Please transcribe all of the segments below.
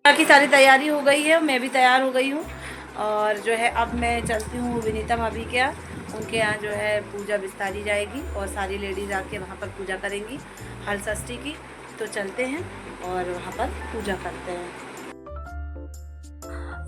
की सारी तैयारी हो गई है, मैं भी तैयार हो गई हूँ। और जो है अब मैं चलती हूँ विनीता भाभी के यहाँ। उनके यहाँ जो है पूजा बिस्तारी जाएगी और सारी लेडीज़ आके वहाँ पर पूजा करेंगी हल षष्ठी की। तो चलते हैं और वहाँ पर पूजा करते हैं।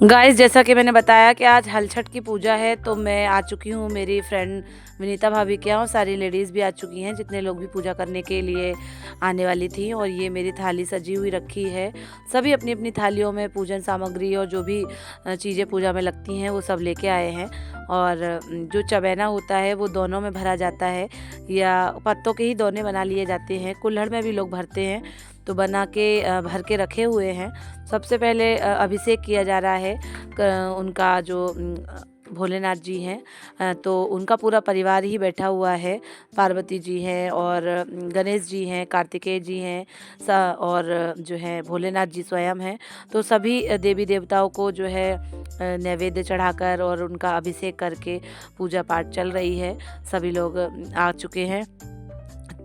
गाइस, जैसा कि मैंने बताया कि आज हल छठ की पूजा है, तो मैं आ चुकी हूँ मेरी फ्रेंड विनीता भाभी के यहाँ। सारी लेडीज़ भी आ चुकी हैं, जितने लोग भी पूजा करने के लिए आने वाली थी। और ये मेरी थाली सजी हुई रखी है। सभी अपनी अपनी थालियों में पूजन सामग्री और जो भी चीज़ें पूजा में लगती हैं वो सब लेके आए हैं। और जो चबैना होता है वो दोनों में भरा जाता है, या पत्तों के ही दोने बना लिए जाते हैं। कुल्हड़ में भी लोग भरते हैं, तो बना के भर के रखे हुए हैं। सबसे पहले अभिषेक किया जा रहा है उनका जो भोलेनाथ जी हैं, तो उनका पूरा परिवार ही बैठा हुआ है। पार्वती जी हैं और गणेश जी हैं, कार्तिकेय जी हैं, और जो है भोलेनाथ जी स्वयं हैं। तो सभी देवी देवताओं को जो है नैवेद्य चढ़ाकर और उनका अभिषेक करके पूजा पाठ चल रही है। सभी लोग आ चुके हैं।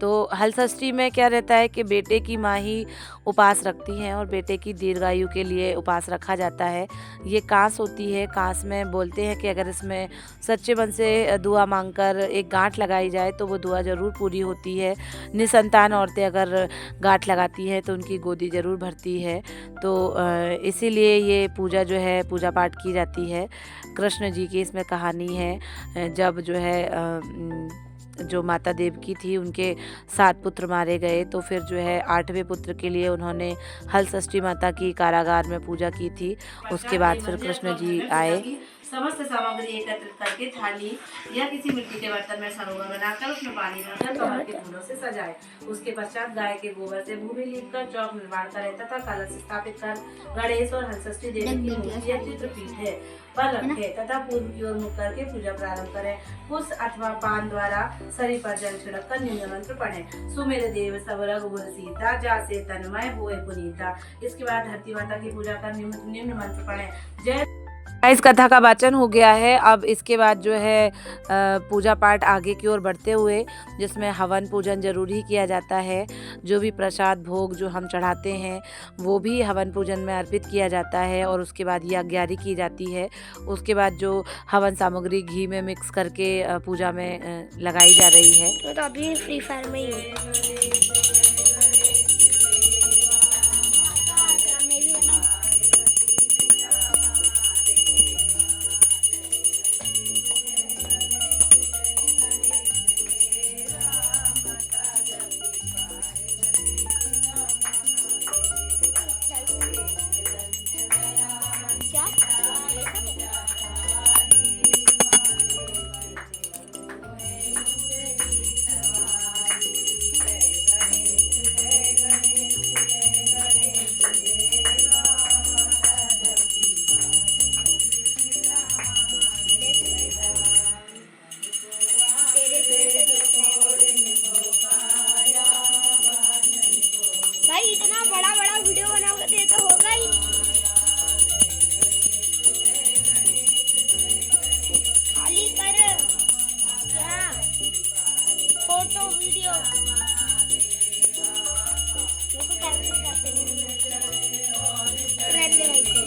तो हल षष्ठी में क्या रहता है कि बेटे की माँ ही उपास रखती हैं और बेटे की दीर्घायु के लिए उपास रखा जाता है। ये कांस होती है। कांस में बोलते हैं कि अगर इसमें सच्चे मन से दुआ मांगकर एक गांठ लगाई जाए तो वो दुआ ज़रूर पूरी होती है। निसंतान औरतें अगर गांठ लगाती हैं तो उनकी गोदी ज़रूर भरती है। तो इसीलिए ये पूजा जो है पूजा पाठ की जाती है। कृष्ण जी की इसमें कहानी है। जब जो है जो माता देवकी थी, उनके 7 पुत्र मारे गए, तो फिर जो है 8वें पुत्र के लिए उन्होंने हल षष्ठी माता की कारागार में पूजा की थी। उसके बाद फिर कृष्ण जी आए। समस्त सामग्री एकत्रित करके थाली या किसी मिट्टी के बर्तन में सरोवर बनाकर उसमें पानी भरकर कमल के फूलों से सजाए। उसके पश्चात गाय के गोबर से भूमि लीपकर चौक निर्माण करें तथा कलश स्थापित कर गणेश और हल षष्ठी देवी की मूर्ति या चित्रपीठ है पर रखे तथा पूर्व की ओर मुख करके पूजा प्रारंभ करें। पुष्प अथवा पान द्वारा शरीर पर जल छिड़क कर निम्न मंत्र पढ़ें। सुमेर देव सब रघुबर सीता जासे तन्मय होए पुनीता। इसके बाद धरती माता की पूजा कर निम्न मंत्र पढ़ें। जय। इस कथा का वाचन हो गया है। अब इसके बाद जो है पूजा पाठ आगे की ओर बढ़ते हुए, जिसमें हवन पूजन जरूर ही किया जाता है। जो भी प्रसाद भोग जो हम चढ़ाते हैं वो भी हवन पूजन में अर्पित किया जाता है। और उसके बाद यज्ञारी की जाती है। उसके बाद जो हवन सामग्री घी में मिक्स करके पूजा में लगाई जा रही है। तो अभी फ्री फायर में ही हूँ। भाई इतना बड़ा बड़ा वीडियो बनाओगे तो ये तो होगा ही। खाली कर क्या फोटो वीडियो देखो कैप्चर करते हैं। रहने भाई को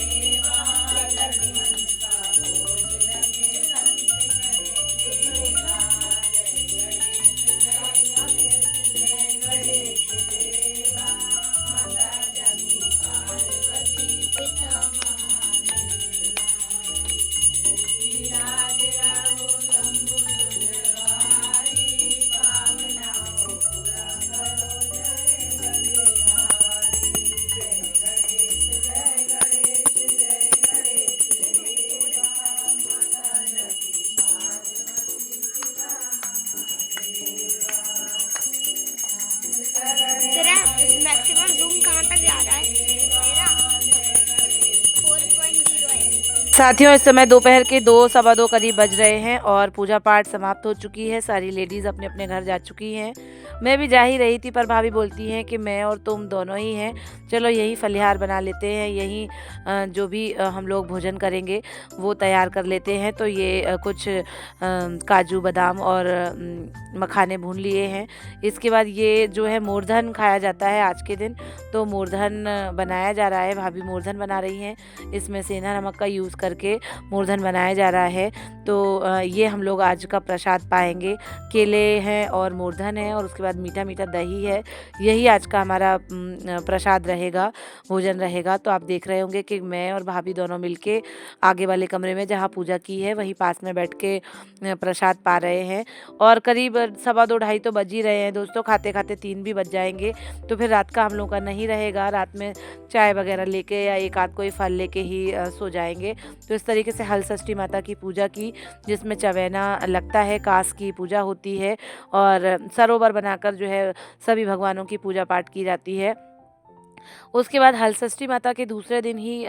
तेरा मैक्सिमम जूम कहाँ तक जा रहा है? मेरा 4.0 है। साथियों, इस समय दोपहर के 2 सवा 2 करीब बज रहे हैं और पूजा पाठ समाप्त हो चुकी है। सारी लेडीज़ अपने अपने घर जा चुकी हैं। मैं भी जा ही रही थी, पर भाभी बोलती हैं कि मैं और तुम दोनों ही हैं, चलो यहीं फलिहार बना लेते हैं, यहीं जो भी हम लोग भोजन करेंगे वो तैयार कर लेते हैं। तो ये कुछ काजू बादाम और मखाने भून लिए हैं। इसके बाद ये जो है मूर्धन खाया जाता है आज के दिन, तो मूर्धन बनाया जा रहा है। भाभी मूर्धन बना रही हैं, इसमें सेंधा नमक का यूज़ करके मूर्धन बनाया जा रहा है। तो ये हम लोग आज का प्रसाद पाएंगे। केले हैं और मूर्धन है और उसके बाद मीठा मीठा दही है। यही आज का हमारा प्रसाद रहेगा, भोजन रहेगा। तो आप देख रहे होंगे कि मैं और भाभी दोनों मिलके आगे वाले कमरे में जहाँ पूजा की है वहीं पास में बैठ के प्रसाद पा रहे हैं। और करीब सवा 2 ढाई तो बज ही रहे हैं दोस्तों, खाते खाते 3 भी बज जाएंगे। तो फिर रात का हम लोग का नहीं रहेगा, रात में चाय वगैरह लेके या एक आध कोई फल लेके ही सो जाएंगे। तो इस तरीके से हल षष्ठी माता की पूजा की, जिसमें चवैना लगता है, कास की पूजा होती है और सरोवर बनाकर जो है सभी भगवानों की पूजा पाठ की जाती है। उसके बाद हलषष्ठी माता के दूसरे दिन ही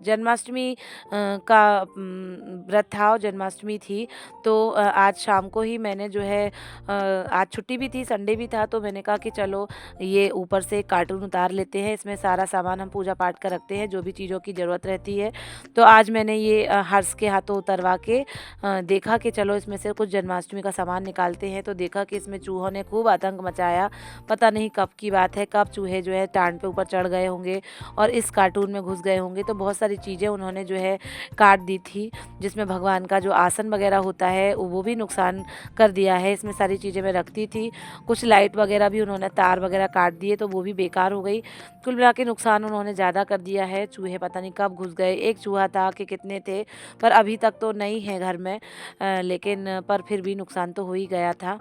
जन्माष्टमी का व्रत था और जन्माष्टमी थी। तो आज शाम को ही मैंने जो है आज छुट्टी भी थी, संडे भी था, तो मैंने कहा कि चलो ये ऊपर से कार्टून उतार लेते हैं, इसमें सारा सामान हम पूजा पाठ का रखते हैं, जो भी चीज़ों की ज़रूरत रहती है। तो आज मैंने ये हर्ष के हाथों उतरवा के देखा कि चलो इसमें से कुछ जन्माष्टमी का सामान निकालते हैं। तो देखा कि इसमें चूहों ने खूब आतंक मचाया। पता नहीं कब की बात है, कब चूहे जो है टांड पे ऊपर चढ़ गए होंगे और इस कार्टून में घुस गए होंगे। तो बहुत सारी चीज़ें उन्होंने जो है काट दी थी, जिसमें भगवान का जो आसन वगैरह होता है वो भी नुकसान कर दिया है। इसमें सारी चीज़ें मैं रखती थी, कुछ लाइट वगैरह भी उन्होंने तार वगैरह काट दिए, तो वो भी बेकार हो गई। कुल मिला के नुकसान उन्होंने ज़्यादा कर दिया है। चूहे पता नहीं कब घुस गए, एक चूहा था कि कितने थे, पर अभी तक तो नहीं है घर में, लेकिन पर फिर भी नुकसान तो हो ही गया था।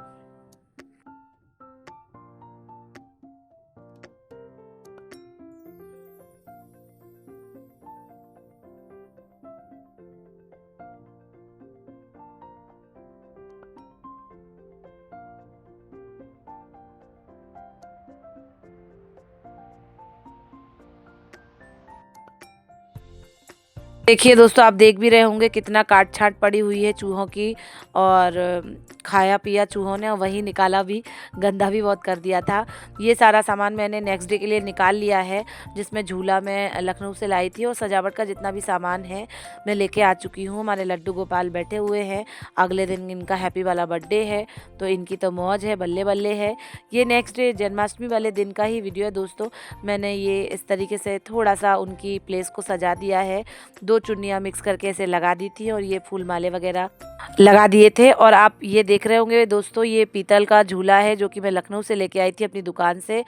देखिए दोस्तों, आप देख भी रहे होंगे कितना काट छाट पड़ी हुई है चूहों की, और खाया पिया चूहों ने और वही निकाला भी, गंदा भी बहुत कर दिया था। ये सारा सामान मैंने नेक्स्ट डे के लिए निकाल लिया है, जिसमें झूला मैं लखनऊ से लाई थी और सजावट का जितना भी सामान है मैं लेके आ चुकी हूँ। हमारे लड्डू गोपाल बैठे हुए हैं, अगले दिन इनका हैप्पी वाला बर्थडे है, तो इनकी तो मौज है, बल्ले बल्ले है। ये नेक्स्ट डे जन्माष्टमी वाले दिन का ही वीडियो है दोस्तों। मैंने ये इस तरीके से थोड़ा सा उनकी प्लेस को सजा दिया है, 2 चुन्नियाँ मिक्स करके ऐसे लगा दी थी और ये फूल माले वगैरह लगा दिए थे। और आप ये देख रहे होंगे दोस्तों, ये पीतल का झूला है जो कि मैं लखनऊ से लेके आई थी अपनी दुकान से।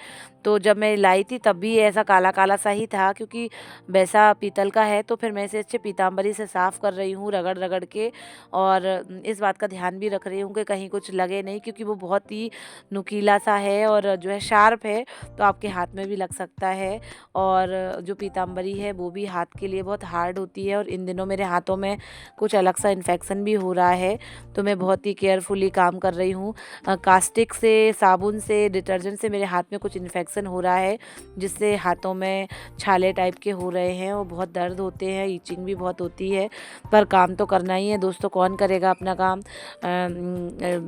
तो जब मैं लाई थी तब भी ऐसा काला काला सा ही था, क्योंकि वैसा पीतल का है। तो फिर मैं इसे अच्छे पीताम्बरी से साफ़ कर रही हूँ, रगड़ रगड़ के, और इस बात का ध्यान भी रख रही हूँ कि कहीं कुछ लगे नहीं, क्योंकि वो बहुत ही नुकीला सा है और जो है शार्प है, तो आपके हाथ में भी लग सकता है। और जो पीताम्बरी है वो भी हाथ के लिए बहुत हार्ड होती है, और इन दिनों मेरे हाथों में कुछ अलग सा इन्फेक्शन भी हो रहा है, तो मैं बहुत ही केयरफुली काम कर रही हूँ। कास्टिक से, साबुन से, डिटर्जेंट से मेरे हाथ में कुछ इन्फेक्शन हो रहा है, जिससे हाथों में छाले टाइप के हो रहे हैं और बहुत दर्द होते हैं, ईचिंग भी बहुत होती है, पर काम तो करना ही है दोस्तों, कौन करेगा अपना काम।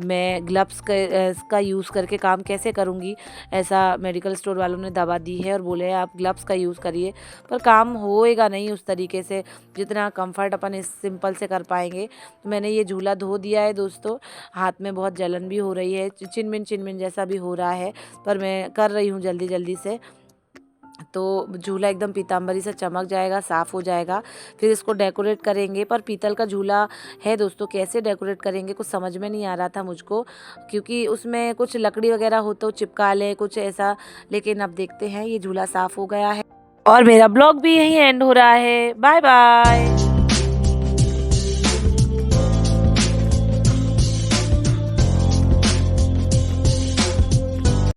मैं ग्लव्स का यूज़ करके काम कैसे करूँगी, ऐसा मेडिकल स्टोर वालों ने दवा दी है और बोले आप ग्लव्स का यूज़ करिए, पर काम होएगा नहीं उस तरीके से जितना कंफर्ट अपन इस सिंपल से कर पाएंगे। तो मैंने ये झूला धो दिया है दोस्तों, हाथ में बहुत जलन भी हो रही है, चिनमिन जैसा भी हो रहा है, पर मैं कर रही हूँ जल्दी जल्दी से। तो झूला एकदम पीताम्बरी से चमक जाएगा, साफ़ हो जाएगा, फिर इसको डेकोरेट करेंगे। पर पीतल का झूला है दोस्तों, कैसे डेकोरेट करेंगे कुछ समझ में नहीं आ रहा था मुझको, क्योंकि उसमें कुछ लकड़ी वगैरह हो तो चिपका लें कुछ ऐसा, लेकिन अब देखते हैं। ये झूला साफ़ हो गया है और मेरा ब्लॉग भी यहीं एंड हो रहा है। Bye bye.